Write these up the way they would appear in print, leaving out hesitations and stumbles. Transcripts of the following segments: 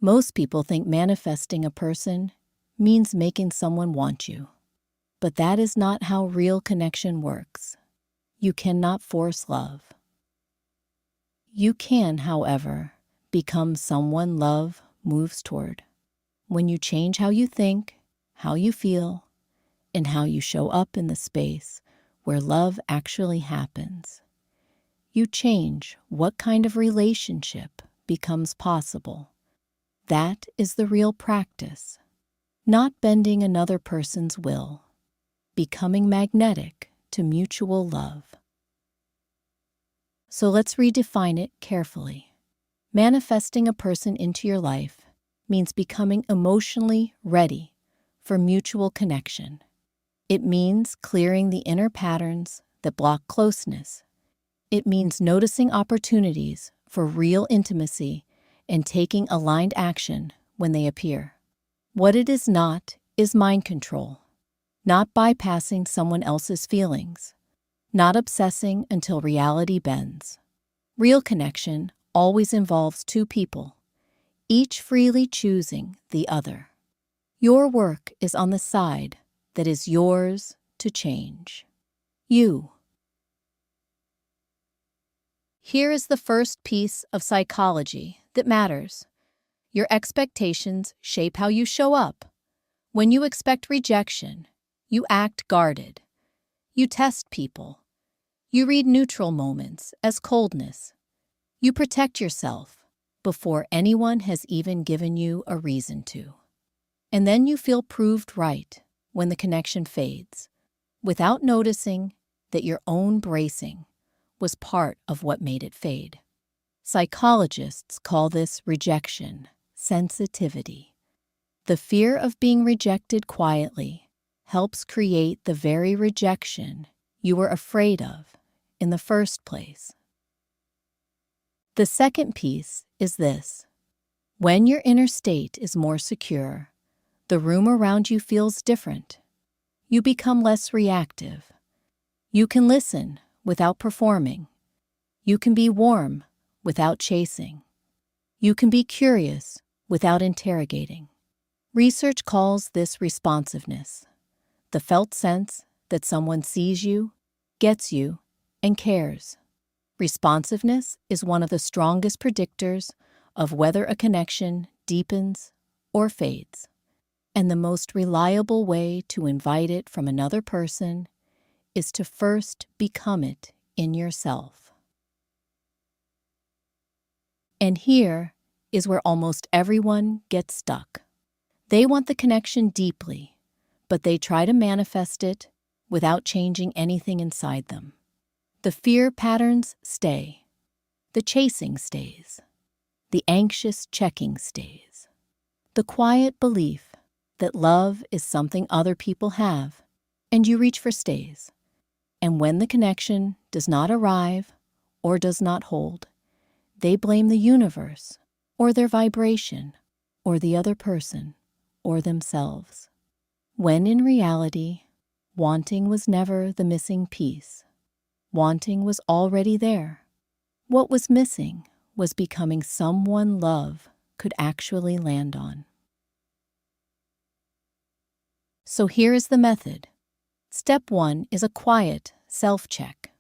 Most people think manifesting a person means making someone want you. But that is not how real connection works. You cannot force love. You can, however, become someone love moves toward when you change how you think, how you feel, and how you show up in the space where love actually happens. You change what kind of relationship becomes possible. That is the real practice, not bending another person's will, becoming magnetic to mutual love. So let's redefine it carefully. Manifesting a person into your life means becoming emotionally ready for mutual connection. It means clearing the inner patterns that block closeness. It means noticing opportunities for real intimacy and taking aligned action when they appear. What it is not is mind control, not bypassing someone else's feelings, not obsessing until reality bends. Real connection always involves two people, each freely choosing the other. Your work is on the side that is yours to change. You. Here is the first piece of psychology that matters. Your expectations shape how you show up. When you expect rejection, you act guarded. You test people. You read neutral moments as coldness. You protect yourself before anyone has even given you a reason to. And then you feel proved right when the connection fades, without noticing that your own bracing was part of what made it fade. Psychologists call this rejection-sensitivity. The fear of being rejected quietly helps create the very rejection you were afraid of in the first place. The second piece is this. When your inner state is more secure, the room around you feels different. You become less reactive. You can listen without performing. You can be warm without chasing. You can be curious without interrogating. Research calls this responsiveness, the felt sense that someone sees you, gets you, and cares. Responsiveness is one of the strongest predictors of whether a connection deepens or fades. And the most reliable way to invite it from another person is to first become it in yourself. And here is where almost everyone gets stuck. They want the connection deeply, but they try to manifest it without changing anything inside them. The fear patterns stay. The chasing stays. The anxious checking stays. The quiet belief that love is something other people have, and you reach for stays. And when the connection does not arrive or does not hold, they blame the universe or their vibration or the other person or themselves. When in reality, wanting was never the missing piece. Wanting was already there. What was missing was becoming someone love could actually land on. So here is the method. Step 1 is a quiet self-check.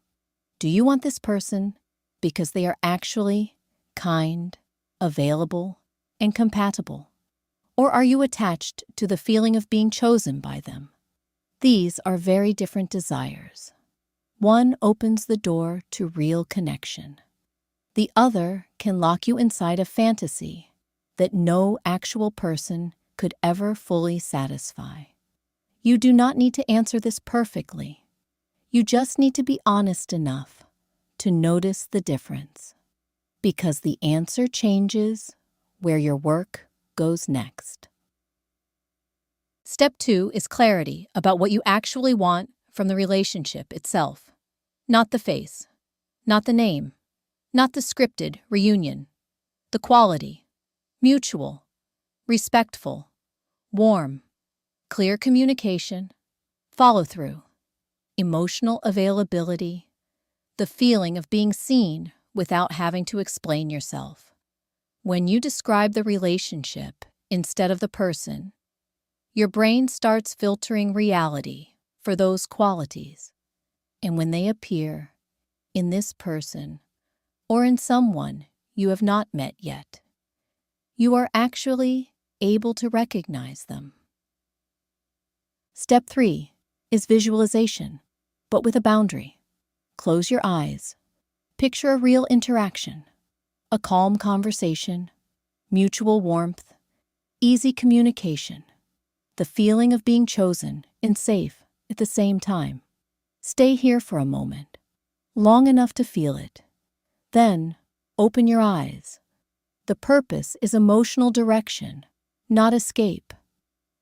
Do you want this person because they are actually kind, available, and compatible? Or are you attached to the feeling of being chosen by them? These are very different desires. One opens the door to real connection. The other can lock you inside a fantasy that no actual person could ever fully satisfy. You do not need to answer this perfectly. You just need to be honest enough to notice the difference. Because the answer changes where your work goes next. Step 2 is clarity about what you actually want from the relationship itself. Not the face, not the name, not the scripted reunion. The quality, mutual, respectful, warm, clear communication, follow-through, emotional availability, the feeling of being seen without having to explain yourself. When you describe the relationship instead of the person, your brain starts filtering reality for those qualities. And when they appear in this person or in someone you have not met yet, you are actually able to recognize them. Step 3 is visualization, but with a boundary. Close your eyes. Picture a real interaction, a calm conversation, mutual warmth, easy communication, the feeling of being chosen and safe at the same time. Stay here for a moment, long enough to feel it. Then, open your eyes. The purpose is emotional direction, not escape.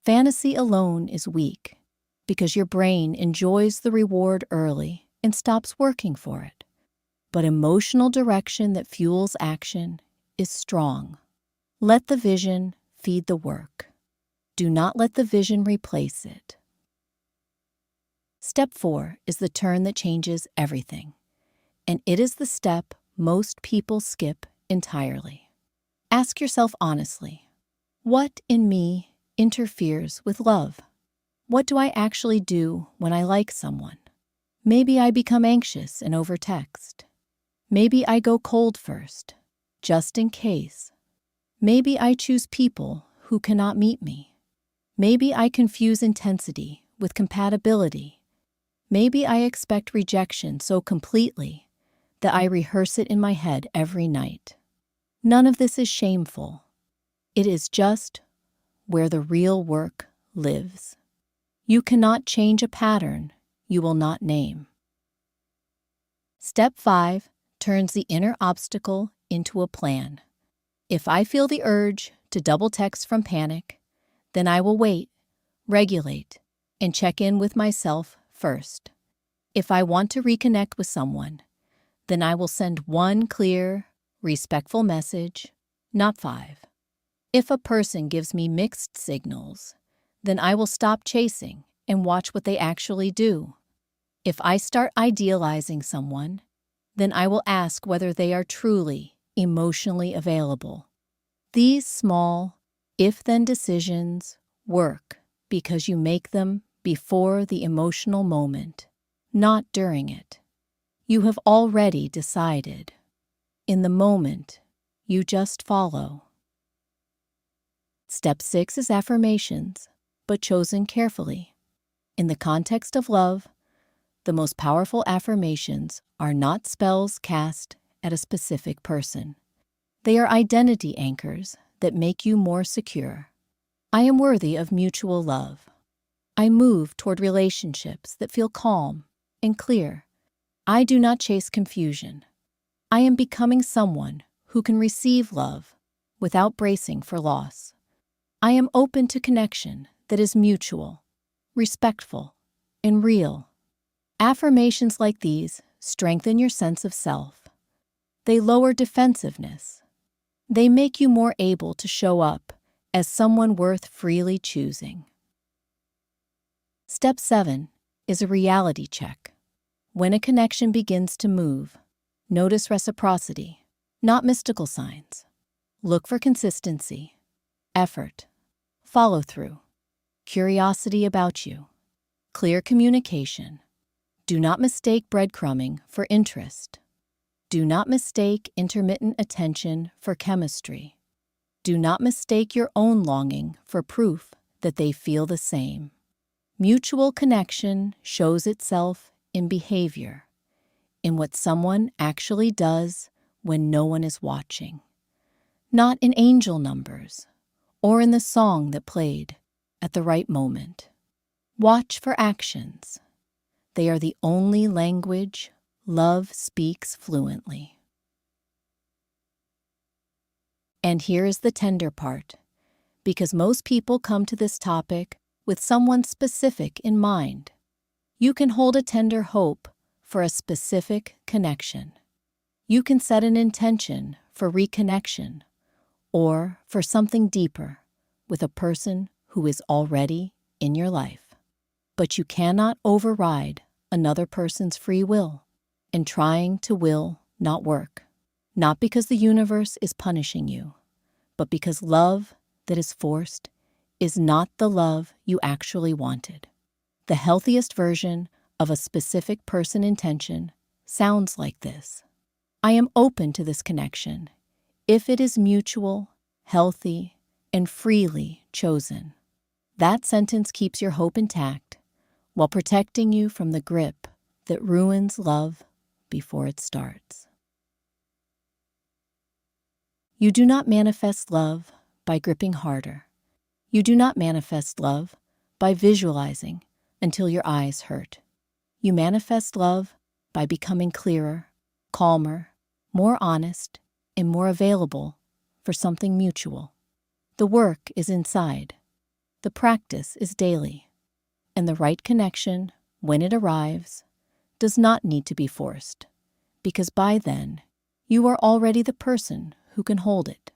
Fantasy alone is weak because your brain enjoys the reward early and stops working for it. But emotional direction that fuels action is strong. Let the vision feed the work. Do not let the vision replace it. Step 4 is the turn that changes everything, and it is the step most people skip entirely. Ask yourself honestly, what in me interferes with love? What do I actually do when I like someone? Maybe I become anxious and overtext. Maybe I go cold first, just in case. Maybe I choose people who cannot meet me. Maybe I confuse intensity with compatibility. Maybe I expect rejection so completely that I rehearse it in my head every night. None of this is shameful. It is just where the real work lives. You cannot change a pattern you will not name. Step 5 turns the inner obstacle into a plan. If I feel the urge to double text from panic, then I will wait, regulate, and check in with myself first. If I want to reconnect with someone, then I will send one clear, respectful message, not 5. If a person gives me mixed signals, then I will stop chasing and watch what they actually do. If I start idealizing someone, then I will ask whether they are truly emotionally available. These small, if-then decisions work because you make them before the emotional moment, not during it. You have already decided. In the moment, you just follow. Step 6 is affirmations, but chosen carefully. In the context of love, the most powerful affirmations are not spells cast at a specific person. They are identity anchors that make you more secure. I am worthy of mutual love. I move toward relationships that feel calm and clear. I do not chase confusion. I am becoming someone who can receive love without bracing for loss. I am open to connection that is mutual, respectful, and real. Affirmations like these strengthen your sense of self. They lower defensiveness. They make you more able to show up as someone worth freely choosing. Step 7 is a reality check. When a connection begins to move, notice reciprocity, not mystical signs. Look for consistency, effort, follow-through, curiosity about you, clear communication. Do not mistake breadcrumbing for interest. Do not mistake intermittent attention for chemistry. Do not mistake your own longing for proof that they feel the same. Mutual connection shows itself in behavior, in what someone actually does when no one is watching, not in angel numbers or in the song that played at the right moment. Watch for actions. They are the only language love speaks fluently. And here is the tender part, because most people come to this topic with someone specific in mind. You can hold a tender hope for a specific connection. You can set an intention for reconnection or for something deeper with a person who is already in your life. But you cannot override another person's free will, and trying to will not work. Not because the universe is punishing you, but because love that is forced is not the love you actually wanted. The healthiest version of a specific person intention sounds like this. I am open to this connection if it is mutual, healthy, and freely chosen. That sentence keeps your hope intact while protecting you from the grip that ruins love before it starts. You do not manifest love by gripping harder. You do not manifest love by visualizing until your eyes hurt. You manifest love by becoming clearer, calmer, more honest, and more available for something mutual. The work is inside. The practice is daily. And the right connection, when it arrives, does not need to be forced, because by then, you are already the person who can hold it.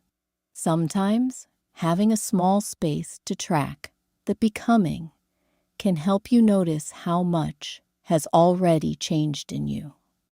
Sometimes, having a small space to track the becoming can help you notice how much has already changed in you.